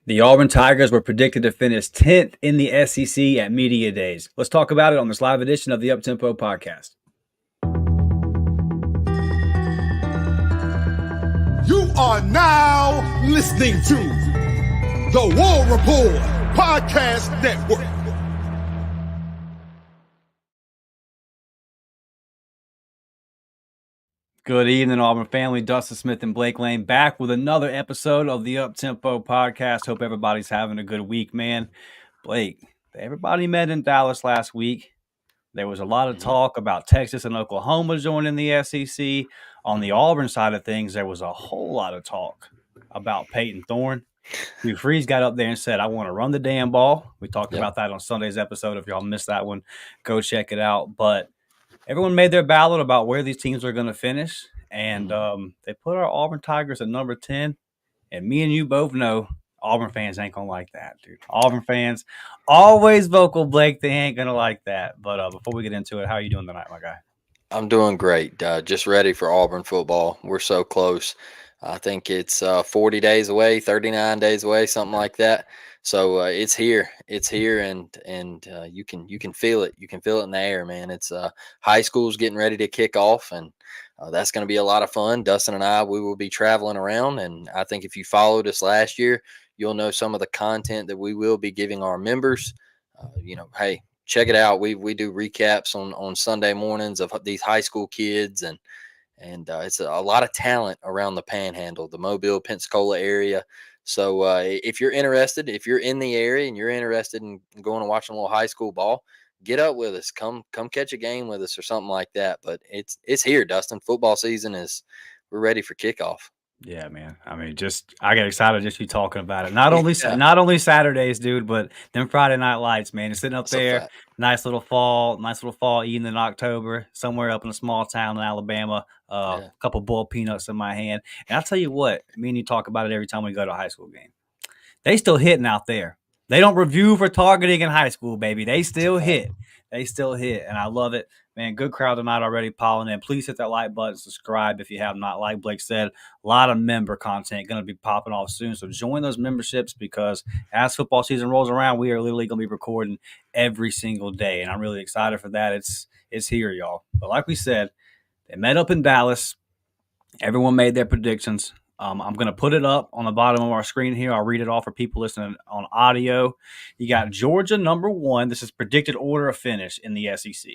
The Auburn Tigers were predicted to finish 10th in the SEC at Media Days. Let's talk about it on this live edition of the Uptempo podcast. You are now listening to the War Report Podcast Network. Good evening, Auburn family. Dustin Smith and Blake Lane back with another episode of the Uptempo podcast. Hope everybody's having a good week, man. Blake, everybody met in Dallas last week. There was a lot of talk about Texas and Oklahoma joining the SEC. On the Auburn side of things, there was a whole lot of talk about Peyton Thorne. Hugh Freeze got up there and said, I want to run the damn ball. We talked about that on Sunday's episode. If y'all missed that one, go check it out. But everyone made their ballot about where these teams are going to finish. And they put our Auburn Tigers at number 10. And me and you both know Auburn fans ain't going to like that, dude. Auburn fans, always vocal, Blake. They ain't going to like that. But before we get into it, how are you doing tonight, my guy? I'm doing great. Just ready for Auburn football. We're so close. I think it's 40 days away, 39 days away, something like that. So it's here. It's here, and you can feel it. You can feel it in the air, man. It's high school's getting ready to kick off, and that's going to be a lot of fun. Dustin and I, we will be traveling around, and I think if you followed us last year, you'll know some of the content that we will be giving our members. Hey, check it out. We do recaps on Sunday mornings of these high school kids, and it's a lot of talent around the Panhandle, the Mobile, Pensacola area. So if you're interested, if you're in the area and you're interested in going and watching a little high school ball, get up with us. Come catch a game with us or something like that. But it's here, Dustin. Football season we're ready for kickoff. Yeah, man. I mean, I get excited just you talking about it. Not only Saturdays, dude, but them Friday night lights, man. It's sitting up there, nice little fall evening in October, somewhere up in a small town in Alabama. A couple boiled peanuts in my hand, and I'll tell you what, me and you talk about it every time we go to a high school game. They still hitting out there. They don't review for targeting in high school, baby. They still hit. And I love it. Man, good crowd tonight already piling in. Please hit that like button, subscribe if you have not. Like Blake said, a lot of member content going to be popping off soon. So join those memberships because as football season rolls around, we are literally going to be recording every single day. And I'm really excited for that. It's here, y'all. But like we said, they met up in Dallas. Everyone made their predictions. I'm going to put it up on the bottom of our screen here. I'll read it off for people listening on audio. You got Georgia number 1. This is predicted order of finish in the SEC.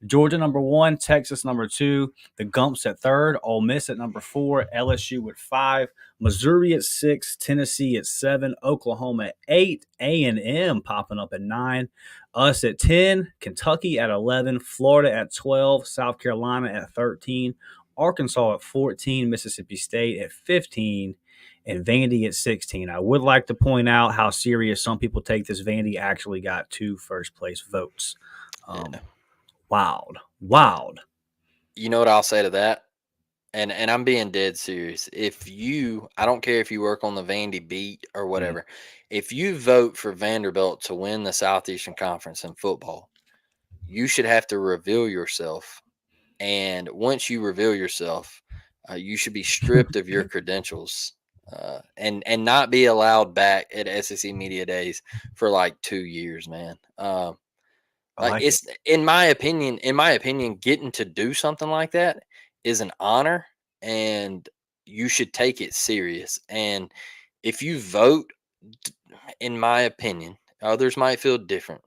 Georgia number 1, Texas number 2, the Gumps at 3rd, Ole Miss at number 4, LSU at 5, Missouri at 6, Tennessee at 7, Oklahoma at 8, A&M popping up at 9, us at 10, Kentucky at 11, Florida at 12, South Carolina at 13, Arkansas at 14, Mississippi State at 15, and Vandy at 16. I would like to point out how serious some people take this. Vandy actually got 2 first-place votes. Wild. You know what I'll say to that? And I'm being dead serious. I don't care if you work on the Vandy beat or whatever, if you vote for Vanderbilt to win the Southeastern Conference in football, you should have to reveal yourself. And once you reveal yourself, you should be stripped of your credentials and not be allowed back at SEC Media Days for like 2 years, man. It's in my opinion, getting to do something like that is an honor, and you should take it serious. And if you vote, in my opinion, others might feel different.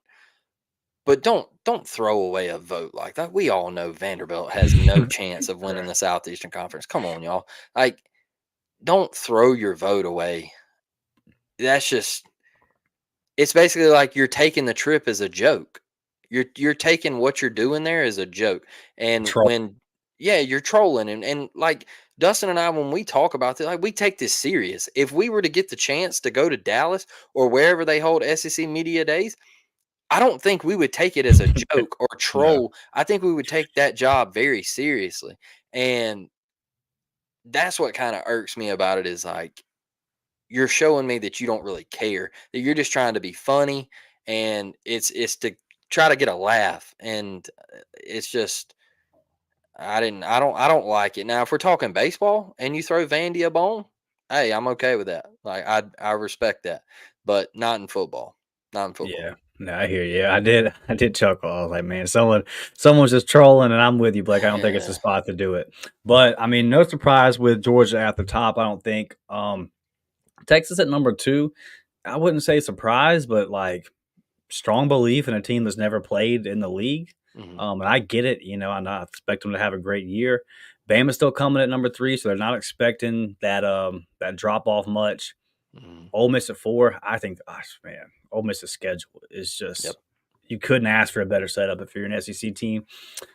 But don't throw away a vote like that. We all know Vanderbilt has no chance of winning the Southeastern Conference. Come on, y'all. Like, don't throw your vote away. That's just it's basically like you're taking the trip as a joke. You're taking what you're doing there as a joke. And you're trolling and like Dustin and I, when we talk about this, like we take this serious. If we were to get the chance to go to Dallas or wherever they hold SEC Media Days, I don't think we would take it as a joke or troll. No. I think we would take that job very seriously. And that's what kind of irks me about it is like, you're showing me that you don't really care, that you're just trying to be funny, and it's to try to get a laugh. And it's just, I don't like it. Now, if we're talking baseball and you throw Vandy a bone, Hey, I'm okay with that. Like I respect that, but not in football. Not in football. Yeah. No, I hear you. I did chuckle. I was like, man, someone's just trolling, and I'm with you, Blake. I don't think it's the spot to do it. But I mean, no surprise with Georgia at the top, I don't think. Texas at number 2, I wouldn't say surprise, but like strong belief in a team that's never played in the league. Mm-hmm. And I get it, and I expect them to have a great year. Bama's still coming at number 3, so they're not expecting that drop off much. Mm-hmm. Ole Miss at 4, I think, gosh, man, Ole Miss's schedule is Yep. just you couldn't ask for a better setup if you're an SEC team.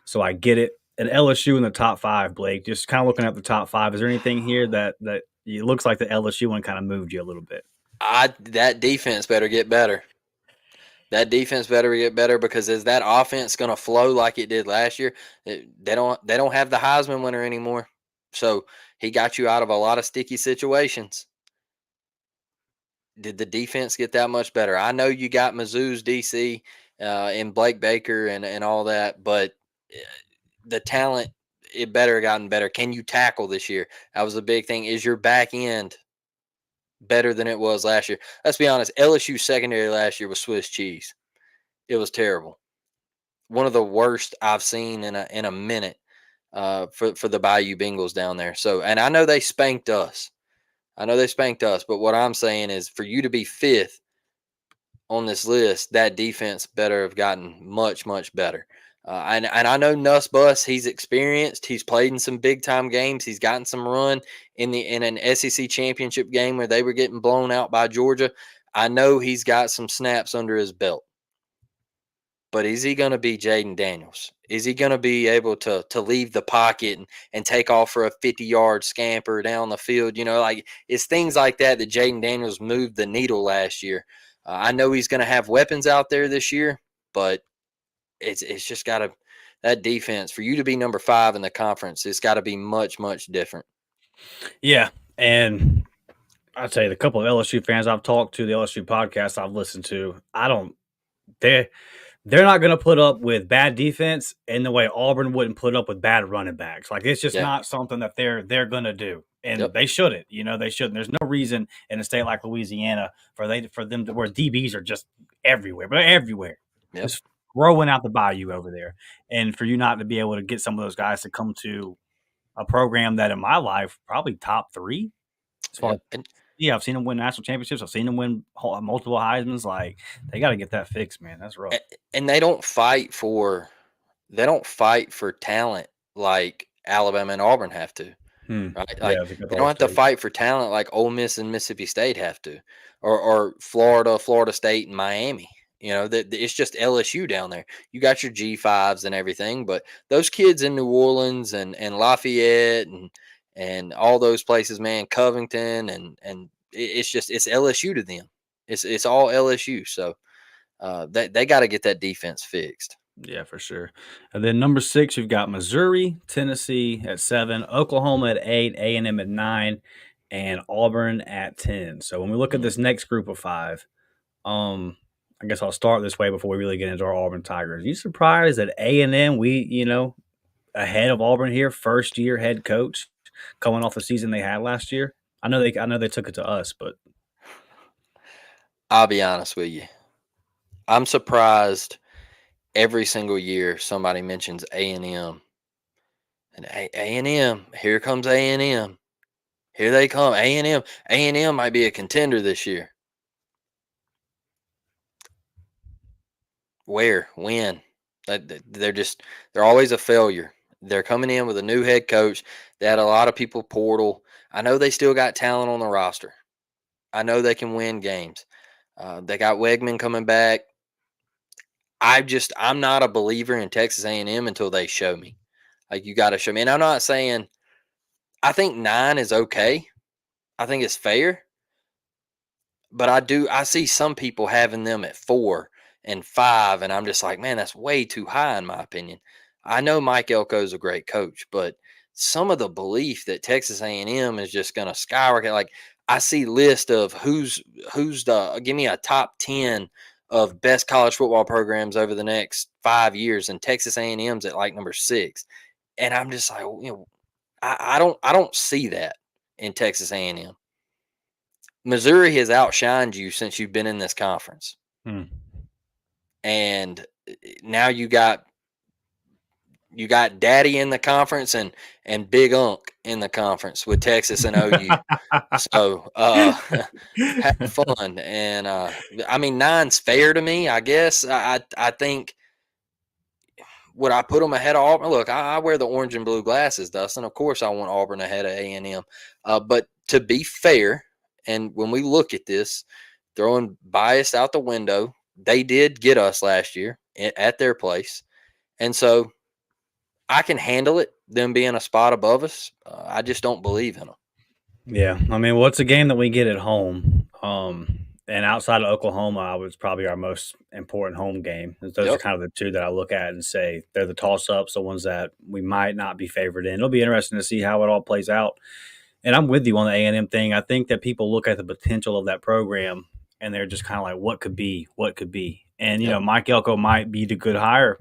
So I get it. And LSU in the top 5, Blake. Just kind of looking at the top 5. Is there anything here that it looks like the LSU one kind of moved you a little bit? That defense better get better. That defense better get better because is that offense going to flow like it did last year? They don't have the Heisman winner anymore, so he got you out of a lot of sticky situations. Did the defense get that much better? I know you got Mizzou's DC and Blake Baker and all that, but eh, the talent it better have gotten better. Can you tackle this year? That was the big thing. Is your back end better than it was last year? Let's be honest. LSU secondary last year was Swiss cheese. It was terrible. One of the worst I've seen in a minute for the Bayou Bengals down there. So, and I know they spanked us. But what I'm saying is, for you to be 5th on this list, that defense better have gotten much, much better. And I know Nuss Bus, he's experienced. He's played in some big time games. He's gotten some run in an SEC championship game where they were getting blown out by Georgia. I know he's got some snaps under his belt. But is he going to be Jaden Daniels? Is he going to be able to leave the pocket and take off for a 50-yard scamper down the field? Like it's things like that Jaden Daniels moved the needle last year. I know he's going to have weapons out there this year, but it's just got to that defense for you to be number 5 in the conference. It's got to be much, much different. Yeah, and I'll tell you, the couple of LSU fans I've talked to, the LSU podcasts I've listened to, they're not going to put up with bad defense in the way Auburn wouldn't put up with bad running backs. Like it's just not something that they're going to do, and they shouldn't. They shouldn't. There's no reason in a state like Louisiana for them to where DBs are just everywhere, but everywhere, just growing out the bayou over there, and for you not to be able to get some of those guys to come to a program that in my life probably top 3 as far. Yeah, I've seen them win national championships. I've seen them win multiple Heismans. Like they got to get that fixed, man. That's rough. And they don't fight for talent like Alabama and Auburn have to. Right? Like they don't have to fight for talent like Ole Miss and Mississippi State have to, or Florida State and Miami. It's just LSU down there. You got your G5s and everything, but those kids in New Orleans and Lafayette and all those places, man, Covington and it's LSU to them. It's all LSU. So they got to get that defense fixed. Yeah, for sure. And then number 6, you've got Missouri, Tennessee at 7, Oklahoma at 8, A&M at 9, and Auburn at 10. So when we look at this next group of 5, I guess I'll start this way before we really get into our Auburn Tigers. Are you surprised that A&M, ahead of Auburn here, first year head coach coming off the season they had last year? I know they took it to us, but I'll be honest with you. I'm surprised every single year somebody mentions A&M. And A&M, here comes A&M. Here they come, A&M. A&M might be a contender this year. Where? When? They're always a failure. They're coming in with a new head coach. They had a lot of people portal. I know they still got talent on the roster. I know they can win games. They got Wegman coming back. I'm not a believer in Texas A&M until they show me. Like you got to show me. And I'm not saying I think 9 is okay. I think it's fair. But I see some people having them at 4 and 5, and I'm just like, man, that's way too high in my opinion. I know Mike Elko is a great coach, but some of the belief that Texas A&M is just going to skyrocket. Like I see list of who's give me a top 10 of best college football programs over the next 5 years, and Texas A&M's at like number 6, and I'm just like, I don't see that in Texas A&M. Missouri has outshined you since you've been in this conference. Hmm. And now you got daddy in the conference and big unk in the conference with Texas and OU. So have fun. And I mean, 9's fair to me, I guess. I think, would I put them ahead of Auburn? Look, I wear the orange and blue glasses, Dustin. Of course, I want Auburn ahead of A&M. But to be fair, and when we look at this, throwing bias out the window, they did get us last year at their place. And so I can handle it, them being a spot above us. I just don't believe in them. Yeah, I mean, well, it's a game that we get at home. And outside of Oklahoma, it's probably our most important home game. Those are Yep. kind of the two that I look at and say they're the toss-ups, the ones that we might not be favored in. It'll be interesting to see how it all plays out. And I'm with you on the A&M thing. I think that people look at the potential of that program and they're just kind of like, what could be, what could be. And Yep. Mike Elko might be the good hire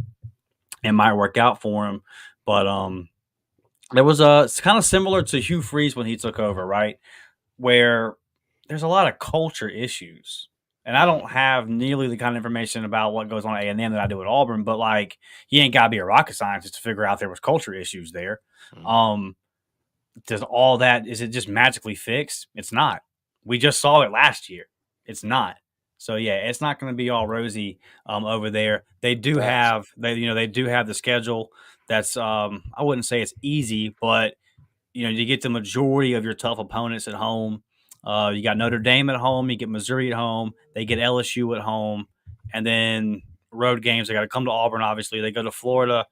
and might work out for him, but there was it's kind of similar to Hugh Freeze when he took over, right? Where there's a lot of culture issues. And I don't have nearly the kind of information about what goes on at A&M that I do at Auburn, but like you ain't got to be a rocket scientist to figure out there was culture issues there. Mm-hmm. Does all that, is it just magically fixed? It's not. We just saw it last year. It's not. So yeah, it's not going to be all rosy over there. They do have they do have the schedule that's I wouldn't say it's easy, but you get the majority of your tough opponents at home. You got Notre Dame at home, you get Missouri at home, they get LSU at home, and then road games. They got to come to Auburn, obviously. They go to Florida,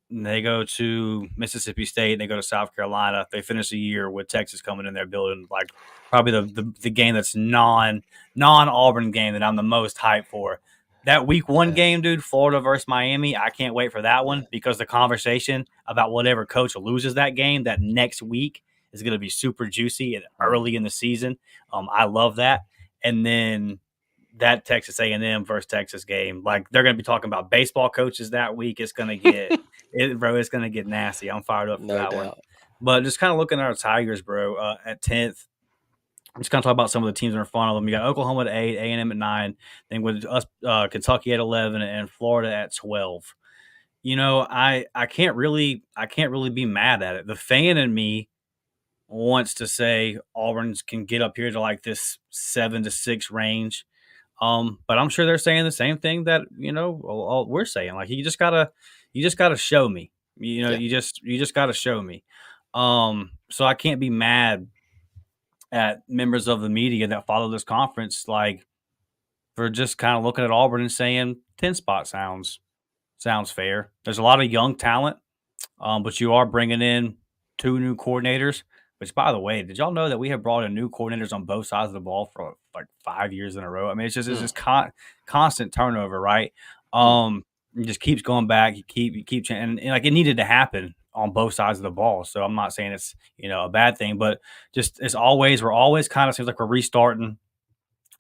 they go to Mississippi State, and they go to South Carolina. They finish the year with Texas coming in there building like probably the game that's non Auburn game that I'm the most hyped for. That week 1 game, dude, Florida versus Miami. I can't wait for that one because the conversation about whatever coach loses that game that next week is going to be super juicy and early in the season. I love that. And then that Texas A&M versus Texas game, like they're going to be talking about baseball coaches that week. It's going to get it's going to get nasty. I'm fired up for that one. But just kind of looking at our Tigers, bro, at 10th. I'm just going to talk about some of the teams that are in front of them. You got Oklahoma at 8, A&M at 9, then with us, Kentucky at 11, and Florida at 12. I can't really be mad at it. The fan in me wants to say Auburn can get up here to like this 7-6 range. But I'm sure they're saying the same thing that we're saying. Like you just gotta show me. You just gotta show me. So I can't be mad at members of the media that follow this conference, like for just kind of looking at Auburn and saying 10 spot sounds fair. There's a lot of young talent, but you are bringing in 2 new coordinators. Which, by the way, did y'all know that we have brought in new coordinators on both sides of the ball for like 5 years in a row? I mean, it's just constant turnover, right? It just keeps going back. You keep and like it needed to happen on both sides of the ball. So I'm not saying it's a bad thing, but just we're always kind of seems like we're restarting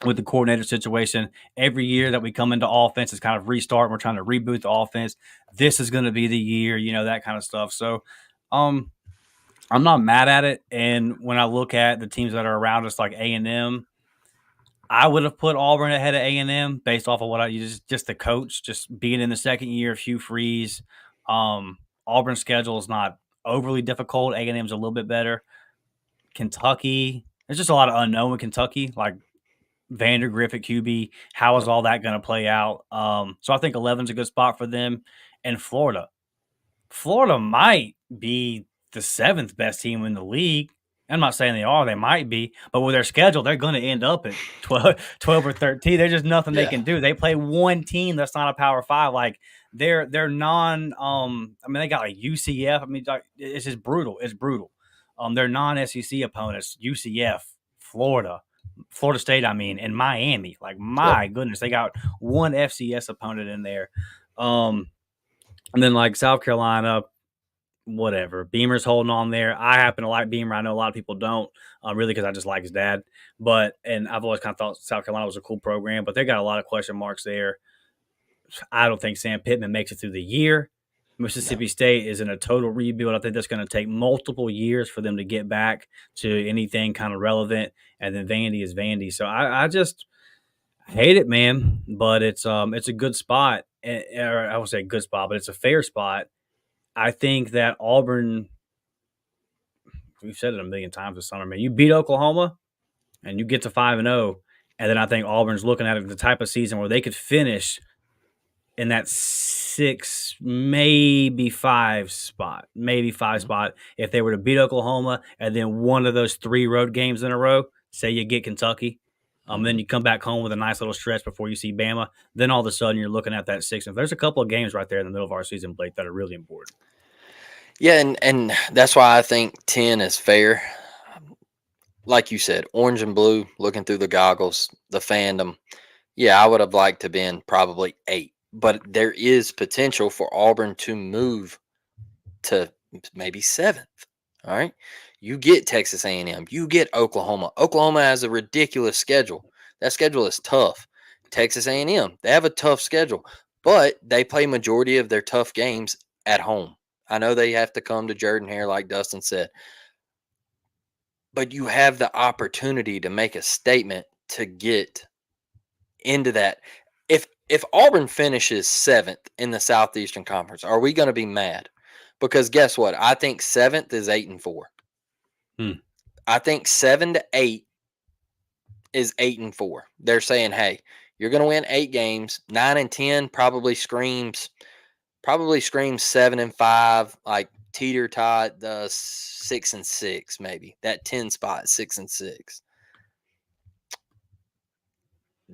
with the coordinator situation. Every year that we come into offense, it's kind of restarting. We're trying to reboot the offense. This is going to be the year, that kind of stuff. So, I'm not mad at it. And when I look at the teams that are around us, like A&M, I would have put Auburn ahead of A&M based off of what just the coach, just being in the second year of Hugh Freeze. Auburn's schedule is not overly difficult. A&M's a little bit better. Kentucky, there's just a lot of unknown with Kentucky, like Vandergriff at QB. How is all that going to play out? So I think 11's a good spot for them. And Florida might be the 7th best team in the league. I'm not saying they are. They might be. But with their schedule, they're going to end up at 12 or 13. There's just nothing they can do. They play one team that's not a Power 5. Like, they're non they got like UCF. I mean, it's just brutal. It's brutal. They're non-SEC opponents, UCF, Florida State, and Miami. Like, my goodness, they got one FCS opponent in there. And then, like, South Carolina, whatever. Beamer's holding on there. I happen to like Beamer. I know a lot of people don't, really, because I just like his dad. And I've always kind of thought South Carolina was a cool program, but they got a lot of question marks there. I don't think Sam Pittman makes it through the year. Mississippi State is in a total rebuild. I think that's going to take multiple years for them to get back to anything kind of relevant. And then Vandy is Vandy. So I just hate it, man. But it's a good spot. Or I would say a good spot, but it's a fair spot. I think that Auburn, we've said it a million times this summer, man. You beat Oklahoma and you get to 5-0. And then I think Auburn's looking at it the type of season where they could finish in that 6, maybe 5 spot, spot. If they were to beat Oklahoma and then one of those 3 road games in a row, say you get Kentucky, then you come back home with a nice little stretch before you see Bama, then all of a sudden you're looking at that 6. And there's a couple of games right there in the middle of our season, Blake, that are really important. Yeah, and that's why I think 10 is fair. Like you said, orange and blue, looking through the goggles, the fandom. Yeah, I would have liked to have been probably 8. But there is potential for Auburn to move to maybe 7th. All right. You get Texas A&M. You get Oklahoma. Oklahoma has a ridiculous schedule. That schedule is tough. Texas A&M, they have a tough schedule, but they play majority of their tough games at home. I know they have to come to Jordan-Hare, like Dustin said, but you have the opportunity to make a statement to get into that. If Auburn finishes 7th in the Southeastern Conference, are we going to be mad? Because guess what? I think 7th is 8-4. I think 7 to 8 is 8-4. They're saying, hey, you're going to win 8 games. 9 and 10 probably screams 7-5, like teeter tot 6-6 maybe. That 10 spot 6-6.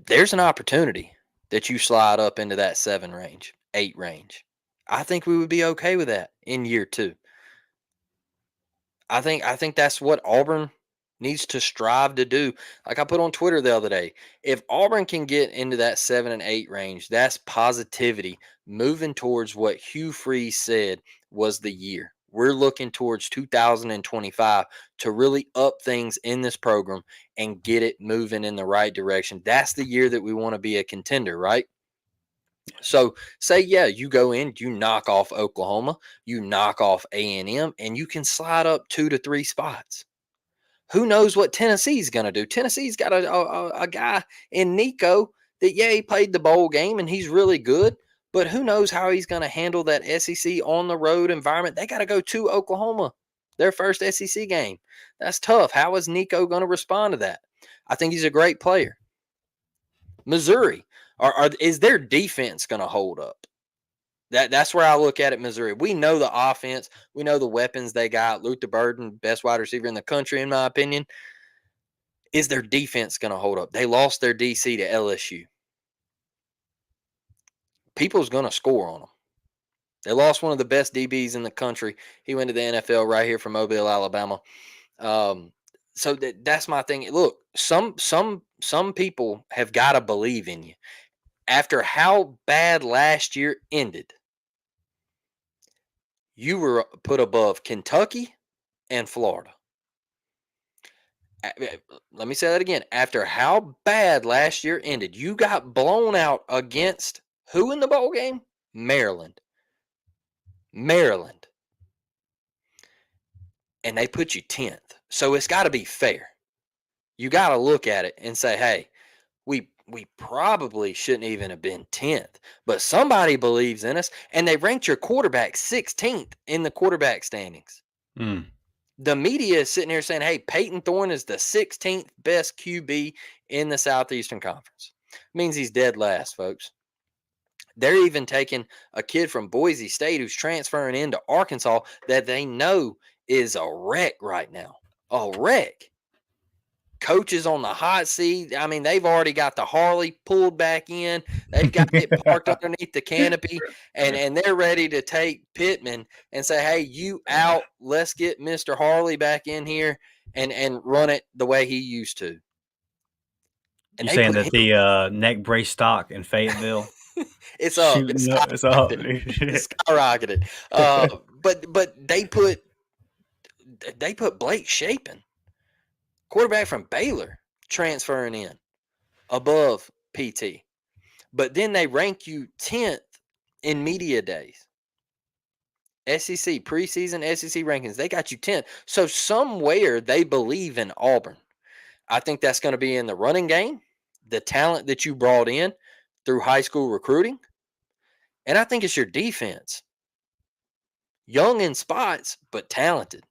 There's an opportunity that you slide up into that 7 range, 8 range. I think we would be okay with that in year 2. I think that's what Auburn needs to strive to do. Like I put on Twitter the other day, if Auburn can get into that 7 and 8 range, that's positivity moving towards what Hugh Freeze said was the year. We're looking towards 2025 to really up things in this program and get it moving in the right direction. That's the year that we want to be a contender, right? So say, yeah, you go in, you knock off Oklahoma, you knock off A&M, and you can slide up 2 to 3 spots. Who knows what Tennessee's going to do? Tennessee's got a guy in Nico that, yeah, he played the bowl game and he's really good, but who knows how he's going to handle that SEC on the road environment. They got to go to Oklahoma, their first SEC game. That's tough. How is Nico going to respond to that? I think he's a great player. Missouri, is their defense going to hold up? That's where I look at it. Missouri, we know the offense, we know the weapons they got. Luther Burden, best wide receiver in the country, in my opinion. Is their defense going to hold up? They lost their DC to LSU. People's going to score on them. They lost one of the best DBs in the country. He went to the NFL right here from Mobile, Alabama. So that's my thing. Look, some people have got to believe in you. After how bad last year ended, you were put above Kentucky and Florida. Let me say that again. After how bad last year ended, you got blown out against who in the bowl game? Maryland. And they put you 10th. So it's got to be fair. You got to look at it and say, hey, we probably shouldn't even have been 10th, but somebody believes in us, and they ranked your quarterback 16th in the quarterback standings. The media is sitting here saying, hey, Peyton Thorne is the 16th best QB in the Southeastern Conference. Means he's dead last, folks. They're even taking a kid from Boise State who's transferring into Arkansas that they know is a wreck right now. A wreck. Coaches on the hot seat. I mean, they've already got the Harley pulled back in. They've got it parked underneath the canopy, and they're ready to take Pittman and say, hey, you out. Let's get Mr. Harley back in here and run it the way he used to. And you're saying that the neck brace stock in Fayetteville? It's up. It's up. It's skyrocketed. But they put Blake Shapen, quarterback from Baylor, transferring in above PT. But then they rank you 10th in media days. SEC preseason SEC rankings, they got you 10th. So somewhere they believe in Auburn. I think that's going to be in the running game, the talent that you brought in through high school recruiting, and I think it's your defense. Young in spots, but talented,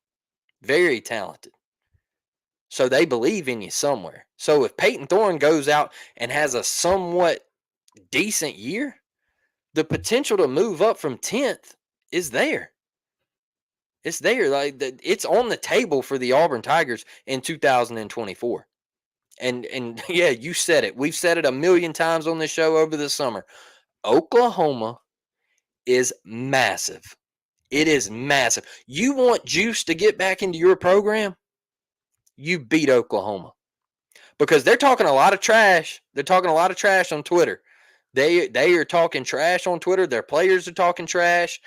very talented. So they believe in you somewhere. So if Peyton Thorne goes out and has a somewhat decent year, the potential to move up from 10th is there. It's there. Like it's on the table for the Auburn Tigers in 2024. And yeah, you said it. We've said it a million times on this show over the summer. Oklahoma is massive. It is massive. You want juice to get back into your program? You beat Oklahoma. Because they're talking a lot of trash. They're talking a lot of trash on Twitter. They are talking trash on Twitter. Their players are talking trash.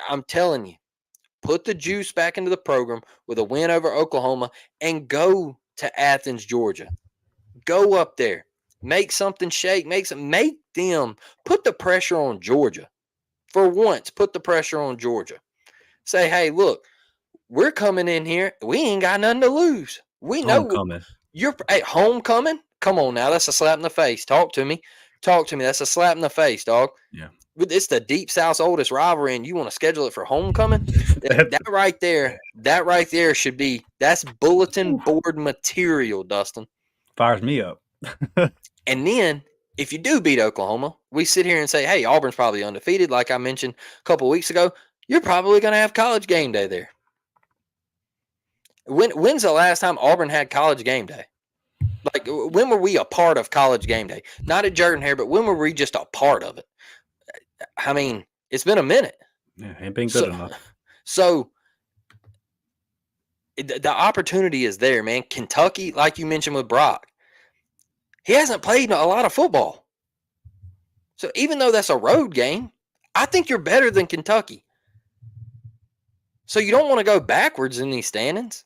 I'm telling you, put the juice back into the program with a win over Oklahoma and go to Athens, Georgia. Go up there. Make something shake. Make them put the pressure on Georgia. For once, put the pressure on Georgia. Say, hey, look, we're coming in here. We ain't got nothing to lose. We know Homecoming. You're at homecoming. Come on now, that's a slap in the face. Talk to me. That's a slap in the face, dog. Yeah. It's the Deep South's oldest rivalry, and you want to schedule it for homecoming? that right there should be that's bulletin board material, Dustin. Fires me up. And then if you do beat Oklahoma, we sit here and say, hey, Auburn's probably undefeated, like I mentioned a couple of weeks ago. You're probably going to have college game day there. When's the last time Auburn had college game day? Like, when were we a part of college game day? Not at Jordan-Hare, but when were we just a part of it? I mean, it's been a minute. Yeah, ain't been good enough. So, the opportunity is there, man. Kentucky, like you mentioned with Brock, he hasn't played a lot of football. So, even though that's a road game, I think you're better than Kentucky. So, you don't want to go backwards in these standings.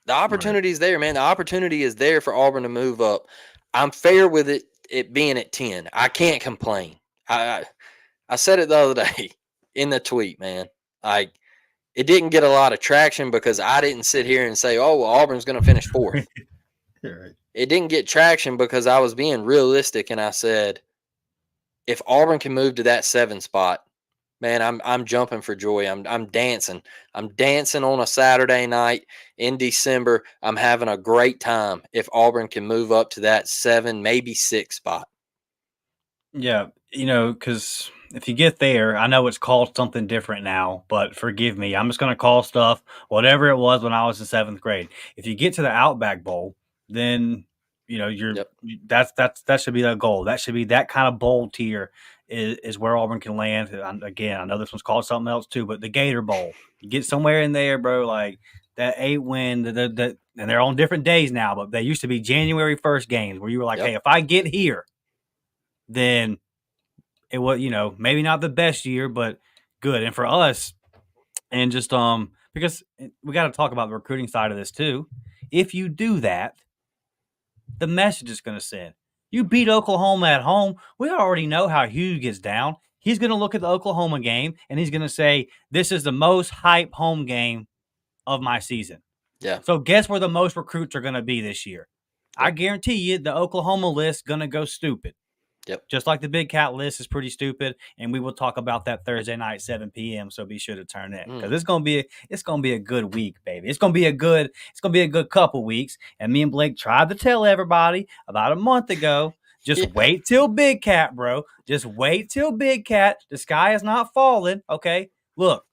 The opportunity is there, man. The opportunity is there for Auburn to move up. I'm fair with it being at 10. I can't complain. I said it the other day in the tweet, man. Like, it didn't get a lot of traction because I didn't sit here and say, oh, well, Auburn's going to finish 4th. Right. It didn't get traction because I was being realistic, and I said, if Auburn can move to that 7 spot, man, I'm jumping for joy. I'm dancing. I'm dancing on a Saturday night in December. I'm having a great time if Auburn can move up to that 7, maybe 6 spot. Yeah, because if you get there, I know it's called something different now, but forgive me. I'm just going to call stuff whatever it was when I was in 7th grade. If you get to the Outback Bowl, then that should be the goal. That should be that kind of bowl tier is where Auburn can land. Again, I know this one's called something else too, but the Gator Bowl. You get somewhere in there, bro, like that 8 win, and they're on different days now, but they used to be January 1st games where you were like, hey, if I get here, then it was, maybe not the best year, but good. And for us, and just because we got to talk about the recruiting side of this too. If you do that, the message is going to send. You beat Oklahoma at home. We already know how Hugh gets down. He's going to look at the Oklahoma game, and he's going to say, this is the most hype home game of my season. Yeah. So guess where the most recruits are going to be this year? Yep. I guarantee you the Oklahoma list is going to go stupid. Yep. Just like the Big Cat list is pretty stupid, and we will talk about that Thursday night, 7 p.m. So be sure to turn in because it's gonna be a good week, baby. It's gonna be a good couple weeks. And me and Blake tried to tell everybody about a month ago. Just wait till Big Cat, bro. Just wait till Big Cat. The sky is not falling. Okay, look.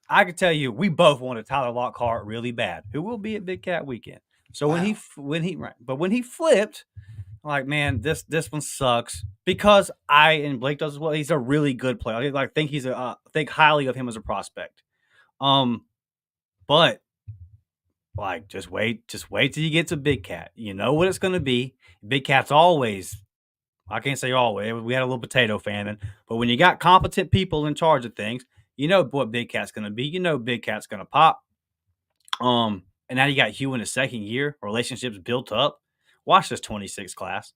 I can tell you, we both wanted Tyler Lockhart really bad, who will be at Big Cat weekend. So when he flipped. Like, man, this one sucks because and Blake does as well. He's a really good player. I think think highly of him as a prospect. But like, just wait till you get to Big Cat. You know what it's going to be. Big Cat's always. I can't say always. We had a little potato famine, but when you got competent people in charge of things, you know what Big Cat's going to be. You know Big Cat's going to pop. And now you got Hugh in his second year. Relationships built up. Watch this 26 class.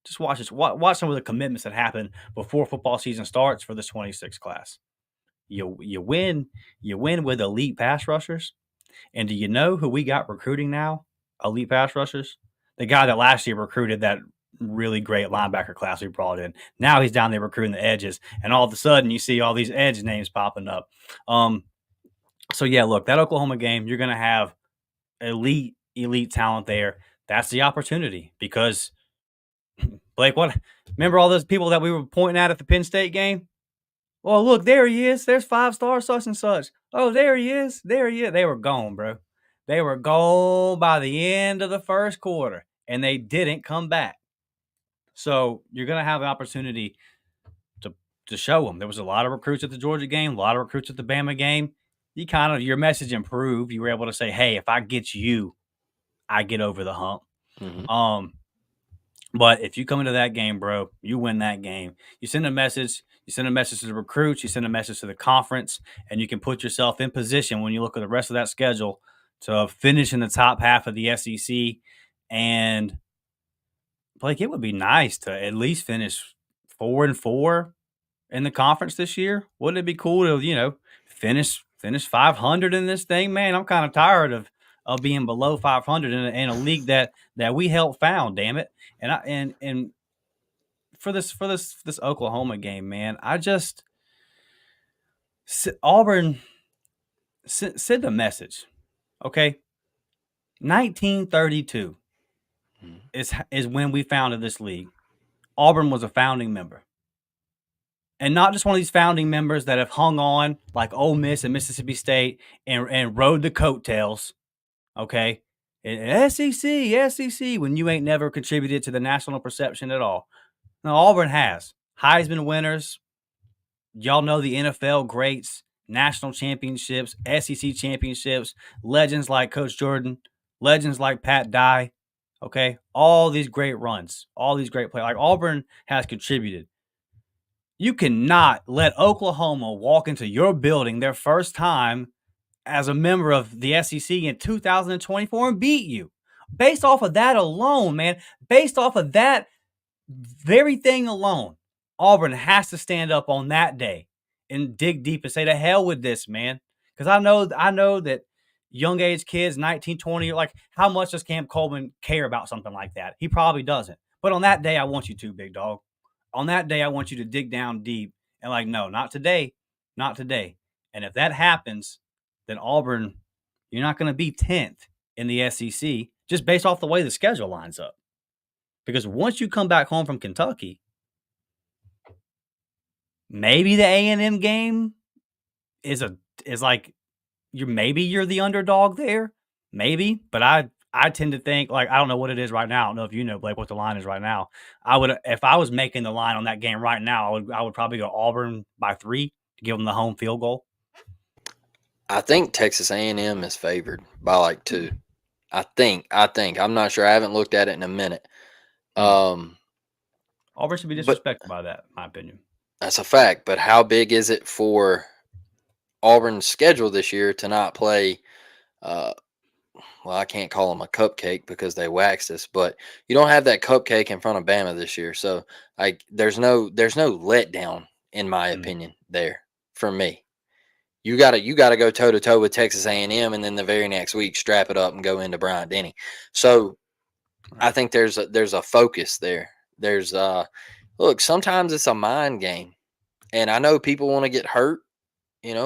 Just watch this. Watch some of the commitments that happen before football season starts for this 26 class. You win with elite pass rushers. And do you know who we got recruiting now? Elite pass rushers. The guy that last year recruited that really great linebacker class we brought in. Now he's down there recruiting the edges, and all of a sudden you see all these edge names popping up. So yeah, look, that Oklahoma game, you're going to have elite talent there. That's the opportunity because Blake, what? Remember all those people that we were pointing at the Penn State game? Well, look, there he is. There's 5-star such and such. Oh, there he is. There he is. They were gone, bro. They were gone by the end of the first quarter, and they didn't come back. So you're going to have an opportunity to show them. There was a lot of recruits at the Georgia game, a lot of recruits at the Bama game. Your message improved. You were able to say, hey, if I get you, I get over the hump. Mm-hmm. But if you come into that game, bro, you win that game. You send a message. You send a message to the recruits. You send a message to the conference, and you can put yourself in position when you look at the rest of that schedule to finish in the top half of the SEC. And Blake, it would be nice to at least finish 4-4 in the conference this year. Wouldn't it be cool to finish 500 in this thing, man? I'm kind of tired of being below 500 in a league that we helped found. Damn it! And for this Oklahoma game, man, Auburn send a message, okay? 1932 is when we founded this league. Auburn was a founding member, and not just one of these founding members that have hung on like Ole Miss and Mississippi State and rode the coattails, okay? And SEC, when you ain't never contributed to the national perception at all. Now, Auburn has Heisman winners. Y'all know the NFL greats, national championships, SEC championships, legends like Coach Jordan, legends like Pat Dye, okay? All these great runs, all these great players. Like Auburn has contributed. You cannot let Oklahoma walk into your building their first time as a member of the SEC in 2024 and beat you. Based off of that alone, man, based off of that very thing alone, Auburn has to stand up on that day and dig deep and say, to hell with this, man. Because I know that young age kids, 19, 20, like, how much does Cam Coleman care about something like that? He probably doesn't. But on that day, I want you to, big dog. On that day, I want you to dig down deep and like, no, not today. Not today. And if that happens, then Auburn, you're not going to be 10th in the SEC just based off the way the schedule lines up. Because once you come back home from Kentucky, maybe the A&M game is like you're the underdog there, maybe. But I tend to think, like, I don't know what it is right now. I don't know if you know, Blake, what the line is right now. If I was making the line on that game right now, I would probably go Auburn by 3 to give them the home field goal. I think Texas A&M is favored by like 2. I think. I'm not sure. I haven't looked at it in a minute. Auburn should be disrespected by that, in my opinion. That's a fact. But how big is it for Auburn's schedule this year to not play? Well, I can't call them a cupcake because they waxed us, but you don't have that cupcake in front of Bama this year. So there's no letdown, in my opinion, there for me. You gotta go toe to toe with Texas A&M, and then the very next week strap it up and go into Bryant-Denny. So I think there's a focus there. There's look, sometimes it's a mind game, and I know people want to get hurt.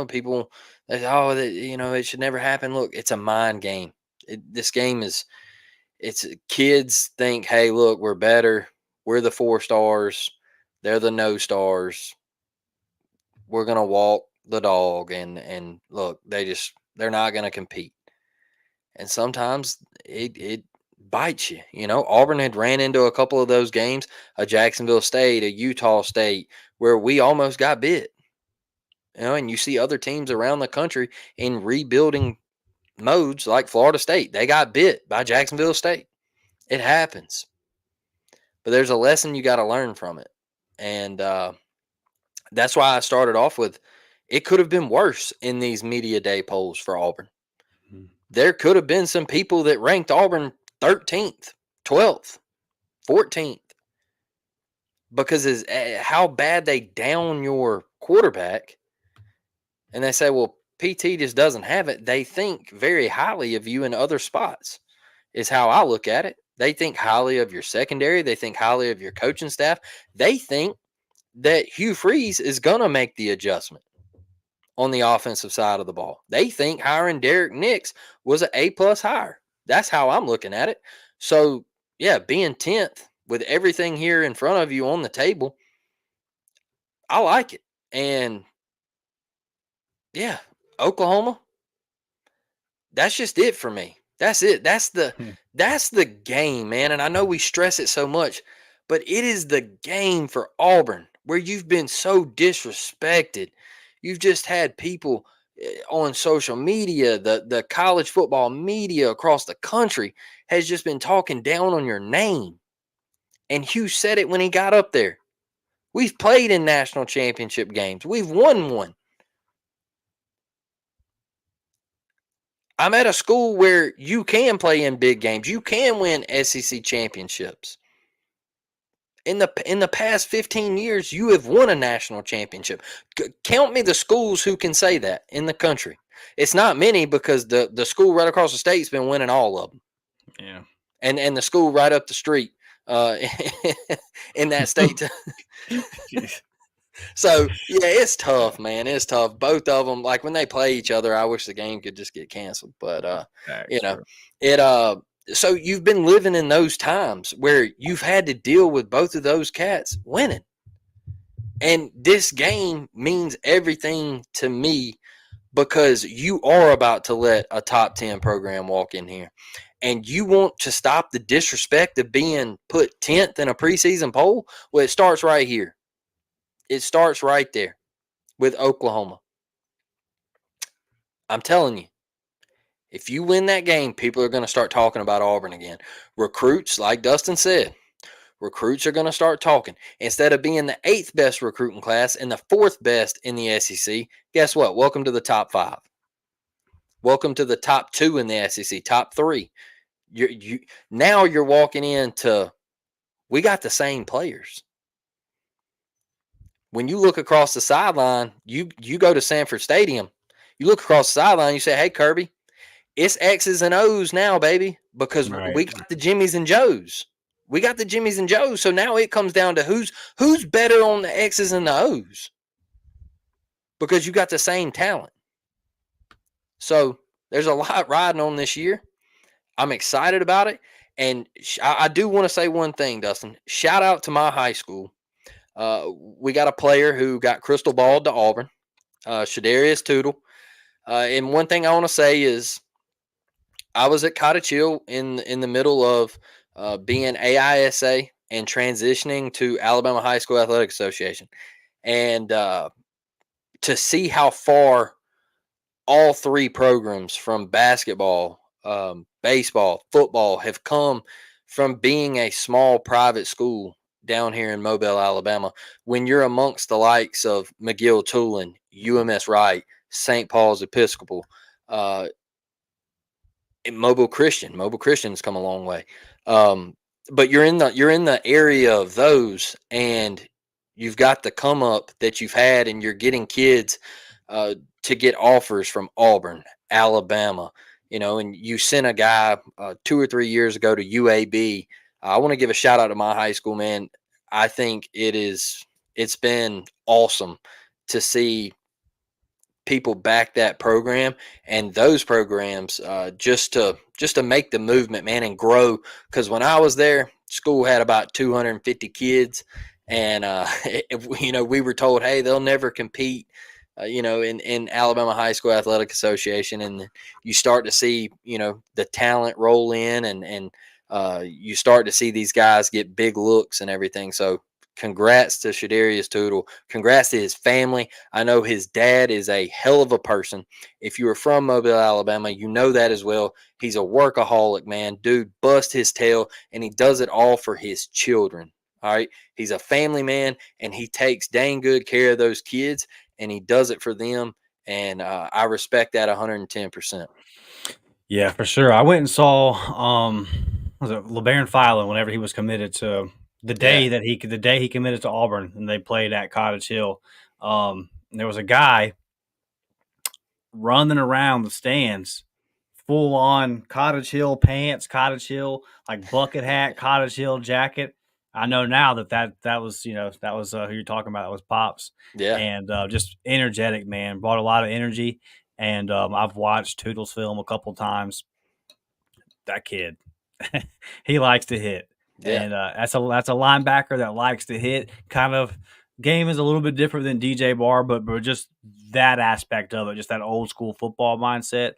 People they say, it should never happen. Look, it's a mind game. This game it's kids think, hey, look, we're better. We're the 4 stars. They're the no stars. We're gonna walk the dog, and look, they're not gonna compete. And sometimes it bites you. Auburn had ran into a couple of those games, a Jacksonville State, a Utah State, where we almost got bit. And you see other teams around the country in rebuilding modes like Florida State. They got bit by Jacksonville State. It happens. But there's a lesson you got to learn from it. And that's why I started off with it could have been worse in these media day polls for Auburn. Mm-hmm. There could have been some people that ranked Auburn 13th, 12th, 14th. because how bad they down your quarterback, and they say, well, PT just doesn't have it. They think very highly of you in other spots, is how I look at it. They think highly of your secondary. They think highly of your coaching staff. They think that Hugh Freeze is going to make the adjustment on the offensive side of the ball. They think hiring Derek Nix was an A+ hire. That's how I'm looking at it. So, yeah, being 10th with everything here in front of you on the table, I like it. And yeah, Oklahoma, that's just it for me. That's it. That's the game, man. And I know we stress it so much, but it is the game for Auburn where you've been so disrespected. You've just had people on social media, the college football media across the country has just been talking down on your name. And Hugh said it when he got up there. We've played in national championship games. We've won one. I'm at a school where you can play in big games. You can win SEC championships. In the past 15 years, you have won a national championship. Count me the schools who can say that in the country. It's not many because the school right across the state's been winning all of them. Yeah. And the school right up the street in that state. So, yeah, it's tough, man. It's tough. Both of them, like when they play each other, I wish the game could just get canceled. But, you know, it so you've been living in those times where you've had to deal with both of those cats winning. And this game means everything to me because you are about to let a top 10 program walk in here. And you want to stop the disrespect of being put 10th in a preseason poll? Well, it starts right here. It starts right there with Oklahoma. I'm telling you, if you win that game, people are going to start talking about Auburn again. Recruits, like Dustin said, recruits are going to start talking. Instead of being the 8th best recruiting class and the 4th best in the SEC, guess what? Welcome to the top 5. Welcome to the top 2 in the SEC, top 3. Now you're walking into, we got the same players. When you look across the sideline, you go to Sanford Stadium, you look across the sideline, you say, hey, Kirby, it's X's and O's now, baby, because we got the Jimmies and Joes. We got the Jimmies and Joes. So now it comes down to who's better on the X's and the O's because you got the same talent. So there's a lot riding on this year. I'm excited about it. And I do want to say one thing, Dustin. Shout out to my high school. We got a player who got crystal balled to Auburn, Shadarius Tootle. And one thing I want to say is I was at Cottage Hill in the middle of being AISA and transitioning to Alabama High School Athletic Association. And to see how far all 3 programs from basketball, baseball, football have come from being a small private school down here in Mobile, Alabama, when you're amongst the likes of McGill-Tulane, UMS Wright, St. Paul's Episcopal, Mobile Christian's come a long way. But you're in the area of those, and you've got the come up that you've had, and you're getting kids to get offers from Auburn, Alabama, and you sent a guy 2 or 3 years ago to UAB. I want to give a shout out to my high school, man. I think it's been awesome to see people back that program and those programs just to make the movement, man, and grow. Because when I was there, school had about 250 kids, and we were told, hey, they'll never compete in Alabama High School Athletic Association. And you start to see the talent roll in, and you start to see these guys get big looks and everything. So congrats to Shadarius Tootle. Congrats to his family. I know his dad is a hell of a person. If you are from Mobile, Alabama, you know that as well. He's a workaholic, man. Dude, bust his tail, and he does it all for his children. All right. He's a family man, and he takes dang good care of those kids, and he does it for them. And I respect that 110%. Yeah, for sure. I went and saw was it LeBaron Filan whenever he was committed to the day he committed to Auburn and they played at Cottage Hill. There was a guy running around the stands, full on Cottage Hill pants, Cottage Hill like bucket hat, Cottage Hill jacket. I know now that was who you're talking about. That was Pops. Yeah. And just energetic, man. Brought a lot of energy. And I've watched Toodles film a couple times. That kid, he likes to hit. Yeah. And that's a linebacker that likes to hit. Kind of game is a little bit different than DJ Barr, but just that aspect of it, just that old school football mindset.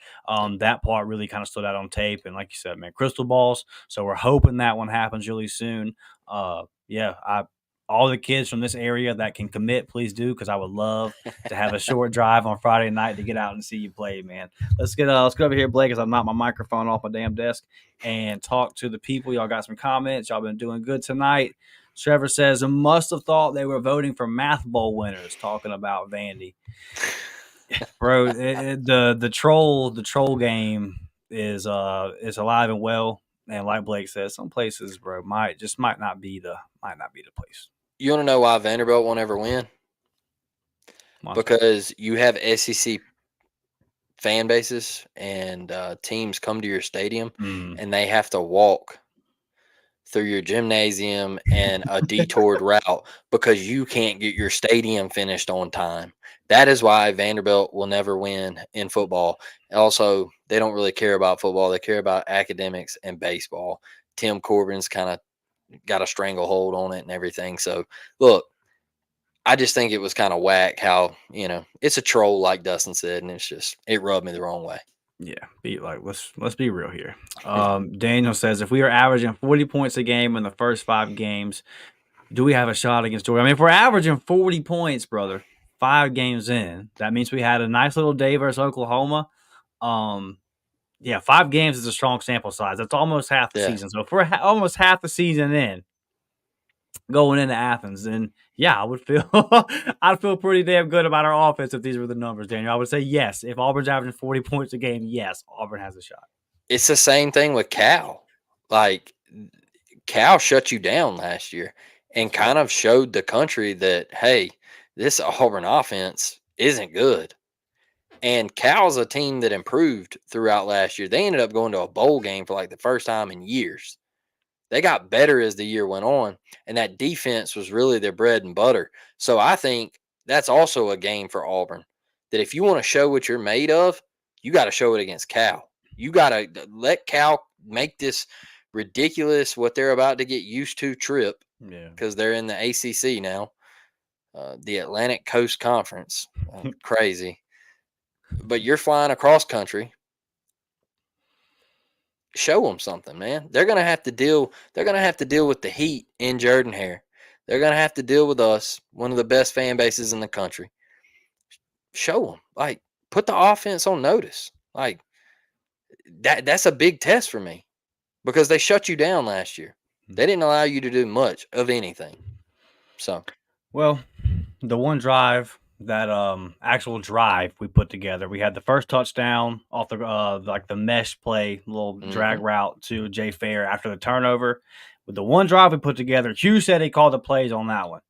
That part really kind of stood out on tape. And like you said, man, crystal balls. So we're hoping that one happens really soon. All the kids from this area that can commit, please do, because I would love to have a short drive on Friday night to get out and see you play, man. Let's get over here, Blake, as I knocked my microphone off my damn desk and talk to the people. Y'all got some comments. Y'all been doing good tonight. Trevor says, I must have thought they were voting for math bowl winners, talking about Vandy. Bro, the troll game is alive and well. And like Blake says, some places, bro, might not be the place. You want to know why Vanderbilt won't ever win? Because you have SEC fan bases and teams come to your stadium and they have to walk through your gymnasium and a detoured route because you can't get your stadium finished on time. That is why Vanderbilt will never win in football. Also, they don't really care about football. They care about academics and baseball. Tim Corbin's kind of got a stranglehold on it and everything. So, look, I just think it was kind of whack how, it's a troll, like Dustin said, and it rubbed me the wrong way. Yeah, let's be real here. Daniel says, if we are averaging 40 points a game in the first 5 games, do we have a shot against Georgia? I mean, if we're averaging 40 points, brother, 5 games in, that means we had a nice little day versus Oklahoma. 5 games is a strong sample size. That's almost half the season. So if we're almost half the season in, going into Athens, then I would feel I'd feel pretty damn good about our offense if these were the numbers, Daniel. I would say yes. If Auburn's averaging 40 points a game, yes, Auburn has a shot. It's the same thing with Cal. Like, Cal shut you down last year and kind of showed the country that, hey, this Auburn offense isn't good. And Cal's a team that improved throughout last year. They ended up going to a bowl game for like the first time in years. They got better as the year went on, and that defense was really their bread and butter. So I think that's also a game for Auburn, that if you want to show what you're made of, you got to show it against Cal. You got to let Cal make this ridiculous, what they're about to get used to trip, because they're in the ACC now, the Atlantic Coast Conference. Crazy. But you're flying across country. Show them something, man. They're gonna have to deal. They're gonna have to deal with the heat in Jordan-Hare. They're gonna have to deal with us, one of the best fan bases in the country. Show them, like, put the offense on notice. Like that's a big test for me because they shut you down last year. They didn't allow you to do much of anything. So, well, the one drive. That actual drive we put together, we had the first touchdown off the the mesh play, little drag route to Jay Fair after the turnover. With the one drive we put together, Hugh said he called the plays on that one.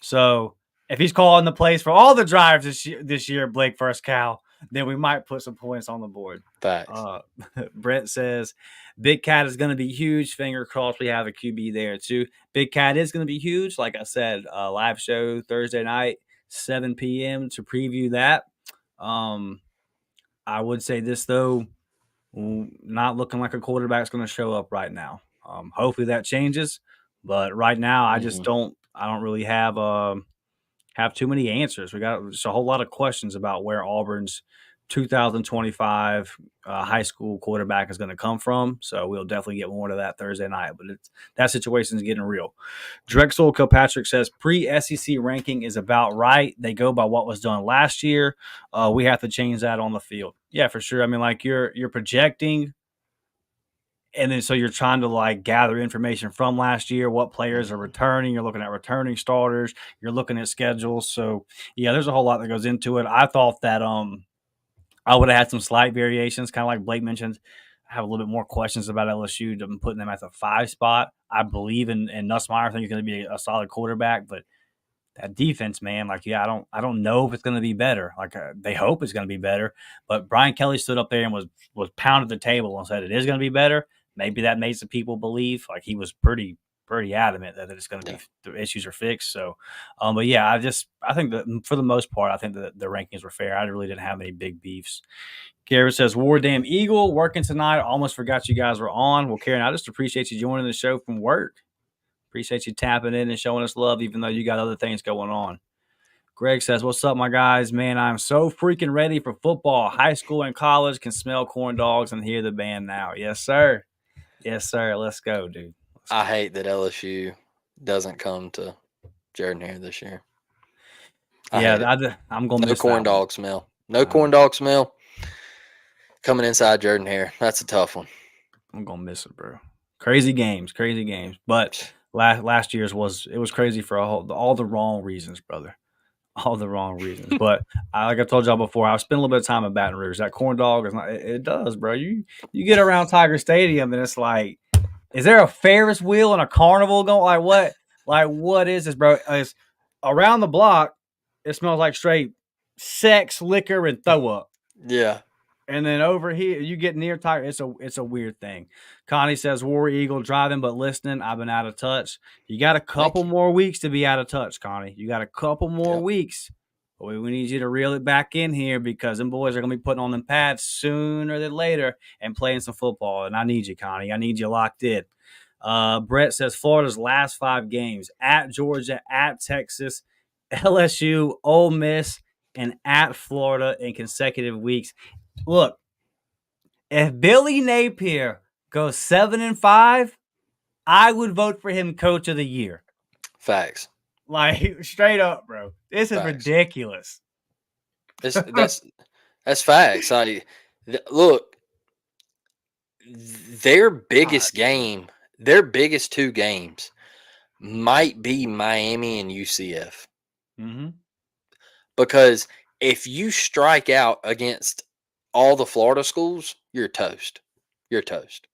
So if he's calling the plays for all the drives this year, Blake versus Cal, then we might put some points on the board. Facts. Brett says Big Cat is going to be huge. Finger crossed we have a QB there too. Big Cat is going to be huge. Like I said, live show Thursday night. 7 p.m. to preview that. I would say this, though, not looking like a quarterback's going to show up right now. Hopefully that changes, but right now I just don't really have too many answers. We got just a whole lot of questions about where Auburn's 2025 high school quarterback is going to come from. So we'll definitely get more to that Thursday night, but that situation is getting real. Drexel Kilpatrick says pre-SEC ranking is about right. They go by what was done last year. We have to change that on the field. Yeah, for sure. I mean, like you're projecting, and then so you're trying to like gather information from last year, what players are returning. You're looking at returning starters. You're looking at schedules. So yeah, there's a whole lot that goes into it. I thought that I would have had some slight variations, kind of like Blake mentioned. have a little bit more questions about LSU than putting them at the 5 spot. I believe in Nussmeier. I think he's going to be a solid quarterback, but that defense, man, like, yeah, I don't know if it's going to be better. Like, they hope it's going to be better, but Brian Kelly stood up there and was pounded the table and said it is going to be better. Maybe that made some people believe. Like, he was pretty adamant that it's going to be the issues are fixed. So, but yeah, I think that for the most part, I think that the rankings were fair. I really didn't have any big beefs. Garrett says, War Damn Eagle, working tonight. Almost forgot you guys were on. Well, Karen, I just appreciate you joining the show from work. Appreciate you tapping in and showing us love, even though you got other things going on. Greg says, what's up, my guys? Man, I'm so freaking ready for football. High school and college can smell corn dogs and hear the band now. Yes, sir. Yes, sir. Let's go, dude. I hate that LSU doesn't come to Jordan-Hare this year. I'm going to miss corn dog smell. No corn dog smell coming inside Jordan-Hare. That's a tough one. I'm going to miss it, bro. Crazy games. But last year's was crazy for all the wrong reasons, brother. All the wrong reasons. But like I told y'all before, I've spent a little bit of time in Baton Rouge. That corn dog is not. It does, bro. You get around Tiger Stadium and it's like, is there a Ferris wheel and a carnival going? Like what? Like what is this, bro? It's around the block. It smells like straight sex, liquor, and throw up. Yeah. And then over here, you get near Tiger. It's a weird thing. Connie says, War Eagle driving but listening. I've been out of touch. You got a couple more weeks to be out of touch, Connie. You got a couple more weeks. But we need you to reel it back in here because them boys are going to be putting on them pads sooner than later and playing some football. And I need you, Connie. I need you locked in. Brett says, Florida's last 5 games at Georgia, at Texas, LSU, Ole Miss, and at Florida in consecutive weeks. Look, if Billy Napier goes 7-5, I would vote for him coach of the year. Facts. Like straight up, bro. This is ridiculous. That's facts. Look, their biggest game, their biggest 2 games might be Miami and UCF. Mm-hmm. Because if you strike out against all the Florida schools, you're toast. You're toast.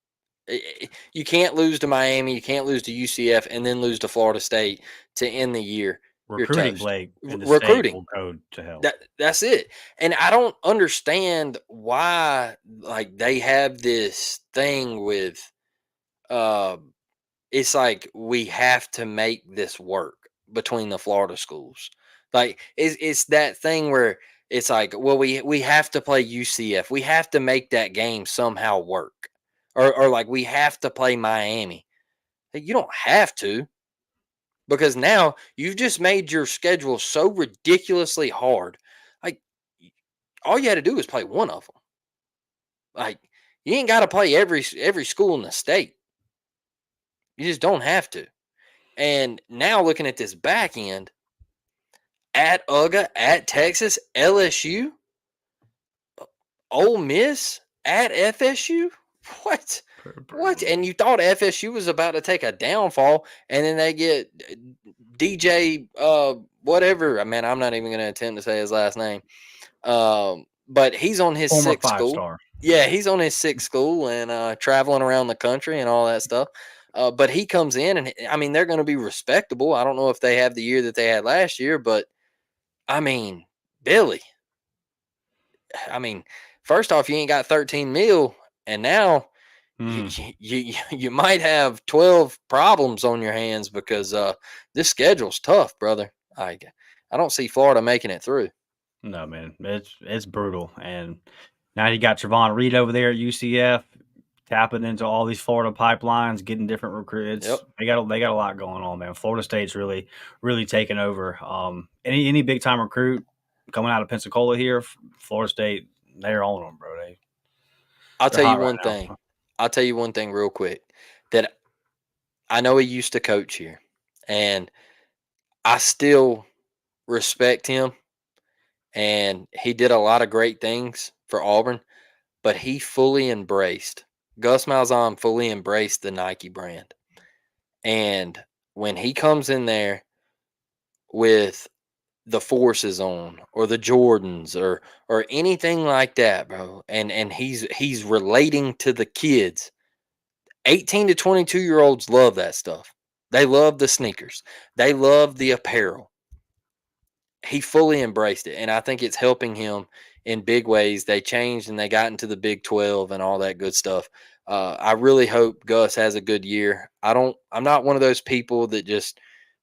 You can't lose to Miami. You can't lose to UCF and then lose to Florida State to end the year. Recruiting, Blake. Recruiting will go to hell. That's it. And I don't understand why, like, they have this thing with, it's like we have to make this work between the Florida schools. Like, it's that thing where it's like, well, we have to play UCF. We have to make that game somehow work. Or like we have to play Miami. You don't have to. Because now you've just made your schedule so ridiculously hard. Like, all you had to do is play one of them. Like, you ain't got to play every school in the state. You just don't have to. And now looking at this back end, at UGA, at Texas, LSU, Ole Miss, at FSU. What? And you thought FSU was about to take a downfall, and then they get DJ whatever. I mean, I'm not even going to attempt to say his last name. But he's on his Former 6th school. Star. Yeah, he's on his 6th school and traveling around the country and all that stuff. But he comes in, and I mean, they're going to be respectable. I don't know if they have the year that they had last year, but I mean, Billy. I mean, first off, you ain't got 13 mil, and now you might have 12 problems on your hands because this schedule's tough, brother. I don't see Florida making it through. No, man, it's brutal. And now you got Trevon Reed over there at UCF tapping into all these Florida pipelines, getting different recruits. Yep. They got a lot going on, man. Florida State's really taking over. Any big time recruit coming out of Pensacola here, Florida State, they're on them, bro. I'll tell you one thing. I'll tell you one thing real quick that I know he used to coach here, and I still respect him, and he did a lot of great things for Auburn, but he fully embraced, Gus Malzahn fully embraced the Nike brand. And when he comes in there with the Forces on or the Jordans or anything like that, bro. And he's relating to the kids. 18 to 22-year-olds love that stuff. They love the sneakers. They love the apparel. He fully embraced it, and I think it's helping him in big ways. They changed and they got into the Big 12 and all that good stuff. I really hope Gus has a good year. I'm not one of those people that just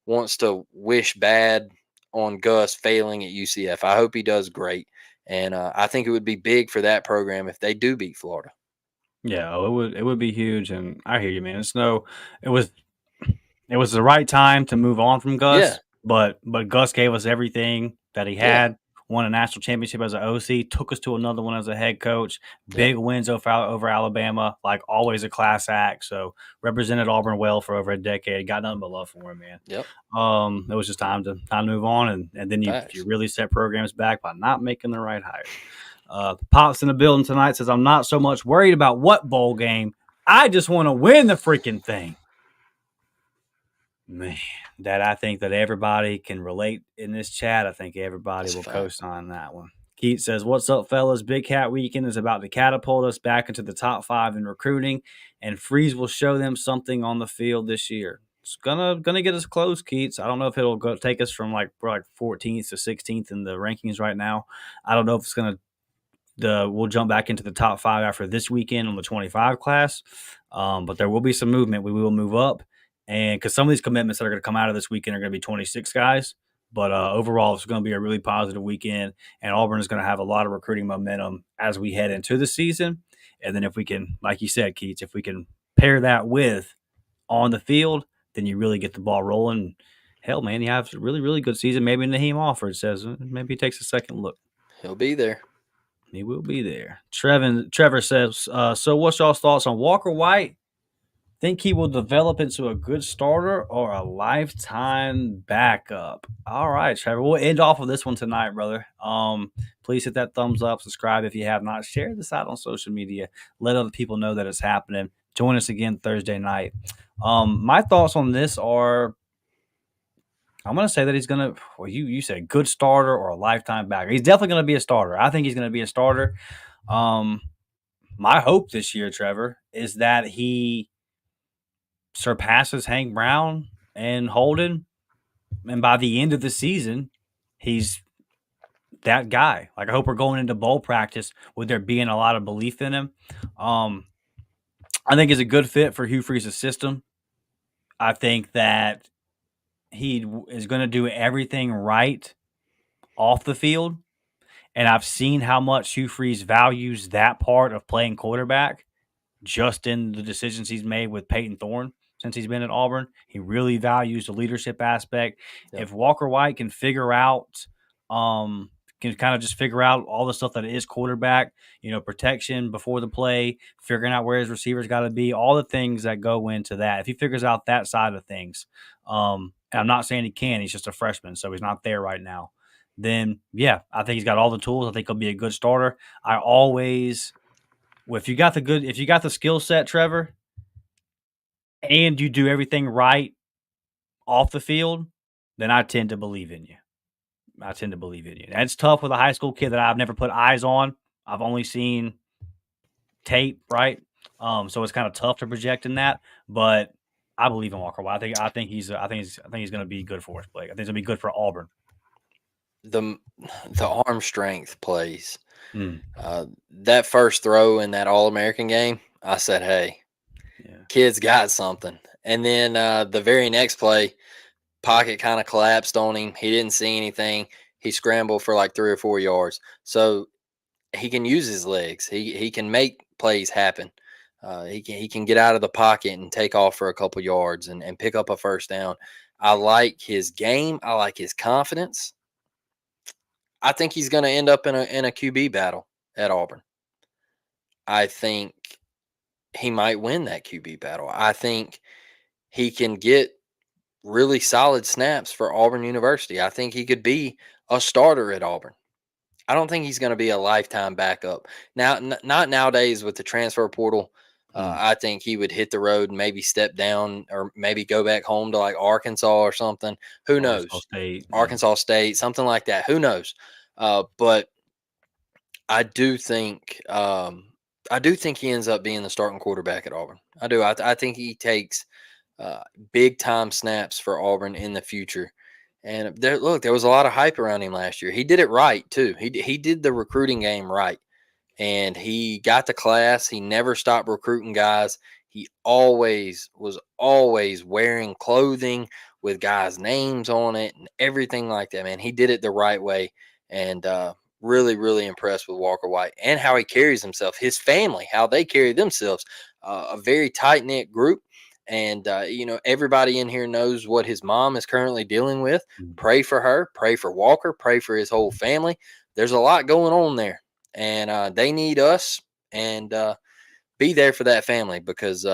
wants to wish bad on Gus failing at UCF. I hope he does great, and I think it would be big for that program if they do beat Florida. Yeah, it would be huge, and I hear you, man. It was it was the right time to move on from Yeah, Gus, but Gus gave us everything that he yeah, had. Won a national championship as an OC, took us to another one as a head coach. yep, Big wins over Alabama, like always a class act. So represented Auburn well for over a decade. Got nothing but love for him, man. yep. It was just time to move on, and then you Facts. really set programs back by not making the right hires. Pops in the building tonight says, I'm not so much worried about what bowl game. I just want to win the freaking thing. Man, that I think that everybody can relate in this chat. I think everybody That's a will fact. co-sign that one. Keith says, what's up, fellas? Big Cat Weekend is about to catapult us back into the top 5 in recruiting, and Freeze will show them something on the field this year. It's gonna get us close, Keats. I don't know if it'll go take us from we're like 14th to 16th in the rankings right now. I don't know if it's gonna we'll jump back into the top 5 after this weekend on the 25 class. But there will be some movement. We will move up. And because some of these commitments that are going to come out of this weekend are going to be 26 guys. But overall, it's going to be a really positive weekend. And Auburn is going to have a lot of recruiting momentum as we head into the season. And then if we can, like you said, Keats, if we can pair that with on the field, then you really get the ball rolling. Hell, man, you have a really, really good season. Maybe Naheem Alford says maybe he takes a second look. He'll be there. He will be there. Trevor says, so what's y'all's thoughts on Walker White? Think he will develop into a good starter or a lifetime backup? All right, Trevor. We'll end off with this one tonight, brother. Please hit that thumbs up, subscribe if you have not. Share this out on social media. Let other people know that it's happening. Join us again Thursday night. My thoughts on this are I'm going to say that he's going to, well, you said good starter or a lifetime backer. He's definitely going to be a starter. I think he's going to be a starter. My hope this year, Trevor, is that he surpasses Hank Brown and Holden. And by the end of the season, he's that guy. Like, I hope we're going into bowl practice with there being a lot of belief in him. I think he's a good fit for Hugh Freeze's system. I think that he is going to do everything right off the field. And I've seen how much Hugh Freeze values that part of playing quarterback just in the decisions he's made with Peyton Thorne since he's been at Auburn. He really values the leadership aspect. Yep. If Walker White can figure out, can kind of just figure out all the stuff that is quarterback, protection before the play, figuring out where his receivers got to be, all the things that go into that. If he figures out that side of things, and I'm not saying he can, he's just a freshman, so he's not there right now. Then, yeah, I think he's got all the tools. I think he'll be a good starter. If you got the skill set, Trevor, and you do everything right off the field, then I tend to believe in you. And it's tough with a high school kid that I've never put eyes on. I've only seen tape, right? So it's kind of tough to project in that. But I believe in Walker White. I think he's going to be good for us, Blake. I think he's going to be good for Auburn. The arm strength plays. That first throw in that All-American game, I said, hey, kid's got something. And then the very next play, pocket kind of collapsed on him. He didn't see anything. He scrambled for like 3 or 4 yards. So he can use his legs. He can make plays happen. He can get out of the pocket and take off for a couple yards and pick up a first down. I like his game. I like his confidence. I think he's going to end up in a QB battle at Auburn. I think he might win that QB battle. I think he can get really solid snaps for Auburn University. I think he could be a starter at Auburn. I don't think he's going to be a lifetime backup. Now, not nowadays with the transfer portal. I think he would hit the road and maybe step down or maybe go back home to like Arkansas or something. Who knows? Arkansas State, something like that. Who knows? But I do think he ends up being the starting quarterback at Auburn. I do. I think he takes big time snaps for Auburn in the future. And there was a lot of hype around him last year. He did it right too. He did the recruiting game right, and he got the class. He never stopped recruiting guys. He was always wearing clothing with guys' names on it and everything like that. Man, he did it the right way, and really, really impressed with Walker White and how he carries himself. His family, how they carry themselves, a very tight knit group. And, everybody in here knows what his mom is currently dealing with. Pray for her, pray for Walker, pray for his whole family. There's a lot going on there, and they need us and be there for that family because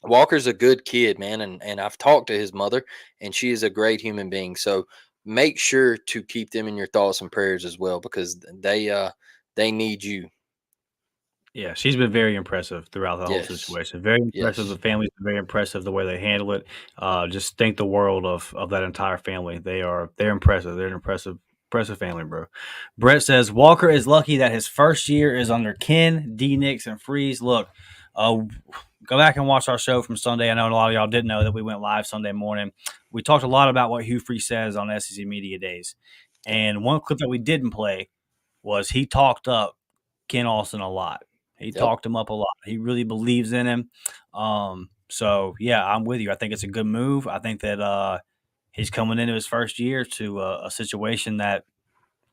Walker's a good kid, man. And I've talked to his mother, and she is a great human being. So make sure to keep them in your thoughts and prayers as well because they need you. Yeah, she's been very impressive throughout the whole situation. Very impressive. Yes. The family's been very impressive the way they handle it. Just think the world of that entire family. They're impressive. They're an impressive family, bro. Brett says Walker is lucky that his first year is under Ken, D Nix, and Freeze. Look, go back and watch our show from Sunday. I know a lot of y'all didn't know that we went live Sunday morning. We talked a lot about what Hugh Freeze says on SEC Media Days. And one clip that we didn't play was he talked up Ken Austin a lot. He talked him up a lot. He really believes in him. So, yeah, I'm with you. I think it's a good move. I think that he's coming into his first year to a situation that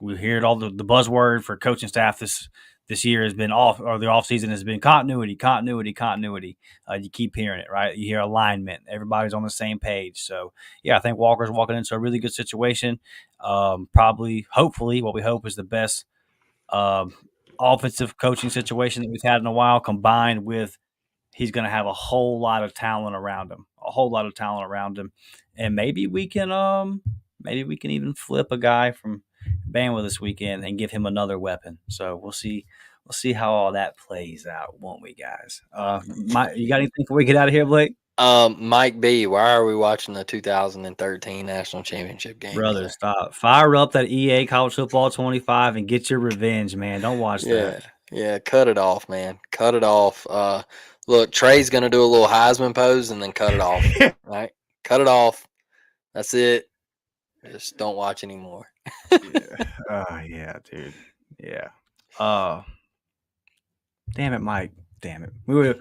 we hear it all the buzzword for coaching staff this year has been the offseason has been continuity. You keep hearing it, right? You hear alignment. Everybody's on the same page. So, yeah, I think Walker's walking into a really good situation. Hopefully, what we hope is the best offensive coaching situation that we've had in a while, combined with he's going to have a whole lot of talent around him, and maybe we can even flip a guy from Bama this weekend and give him another weapon. So we'll see how all that plays out, won't we, guys? You got anything before we get out of here, Blake? Mike B, why are we watching the 2013 national championship game? Brother, stop. Fire up that EA College Football 25 and get your revenge, man. Don't watch that. Yeah, cut it off, man. Cut it off. Look, Trey's going to do a little Heisman pose and then cut it off. Right? Cut it off. That's it. Just don't watch anymore. Yeah, dude. Yeah. Damn it, Mike. Damn it. We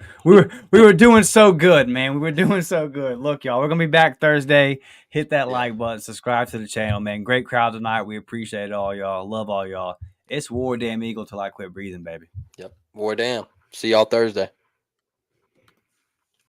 were doing so good, man. We were doing so good. Look, y'all, we're gonna be back Thursday. Hit that like button, subscribe to the channel, man. Great crowd tonight. We appreciate it all, y'all. Love all y'all. It's War Damn Eagle till I quit breathing, baby. Yep. War Damn. See y'all Thursday.